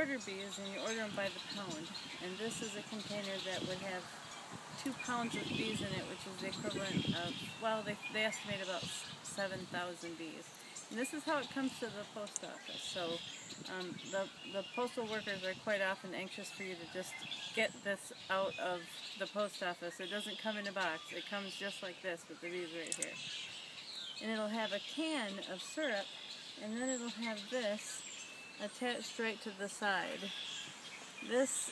order bees and you order them by the pound, and this is a container that would have 2 pounds of bees in it, which is the equivalent of, well, they estimate about 7,000 bees. And this is how it comes to the post office. So the postal workers are quite often anxious for you to just get this out of the post office. It doesn't come in a box. It comes just like this with the bees right here. And it'll have a can of syrup, and then it'll have this attached right to the side. This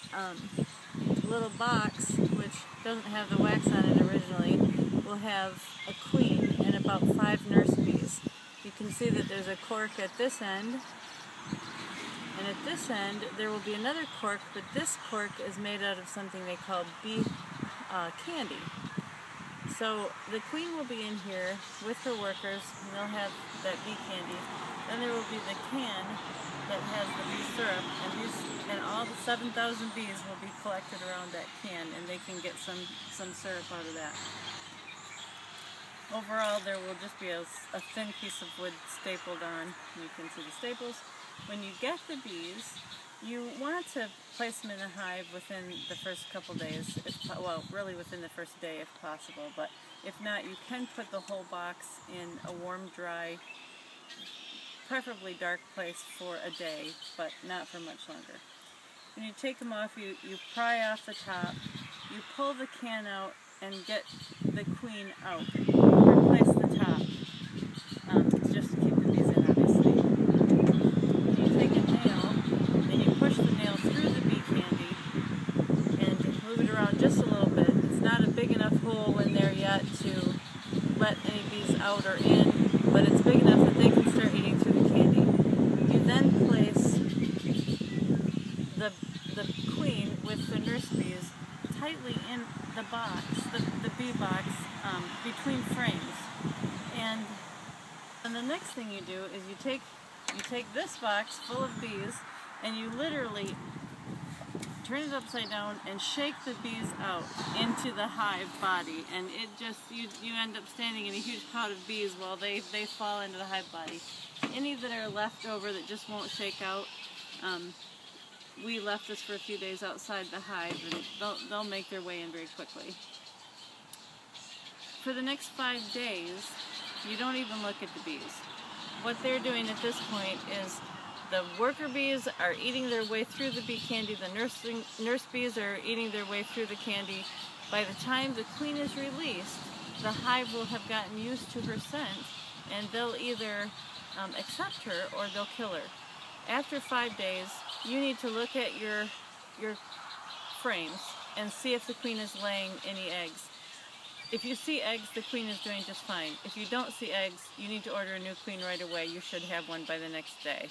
little box, which doesn't have the wax on it originally, will have a queen and about 5 nurse bees. You can see that there's a cork at this end, and at this end there will be another cork, but this cork is made out of something they call bee candy. So the queen will be in here with her workers, and they'll have that bee candy. Then there will be the can that has the bee syrup, and all the 7,000 bees will be collected around that can, and they can get some syrup out of that. Overall, there will just be a thin piece of wood stapled on. You can see the staples. When you get the bees, you want to place them in a hive within the first couple days, well, really within the first day if possible, but if not, you can put the whole box in a warm, dry, preferably dark place for a day, but not for much longer. When you take them off, you pry off the top, you pull the can out and get the queen out. Replace the top, just to keep the bees in, obviously. You take a nail, and you push the nail through the bee candy, and move it around just a little bit. It's not a big enough hole in there yet to let any bees out or in, but it's big enough that they can start eating through the candy. You then place the queen with the nurse bees tightly in the box, the bee box, between frames. And the next thing you do is you take this box full of bees, and you literally turn it upside down and shake the bees out into the hive body, and it just, you end up standing in a huge cloud of bees while they fall into the hive body. Any that are left over that just won't shake out, we left this for a few days outside the hive, and they'll make their way in very quickly. For the next 5 days, you don't even look at the bees. What they're doing at this point is the worker bees are eating their way through the bee candy, the nurse bees are eating their way through the candy. By the time the queen is released, the hive will have gotten used to her scent, and they'll either accept her or they'll kill her. After 5 days, you need to look at your frames and see if the queen is laying any eggs. If you see eggs, the queen is doing just fine. If you don't see eggs, you need to order a new queen right away. You should have one by the next day.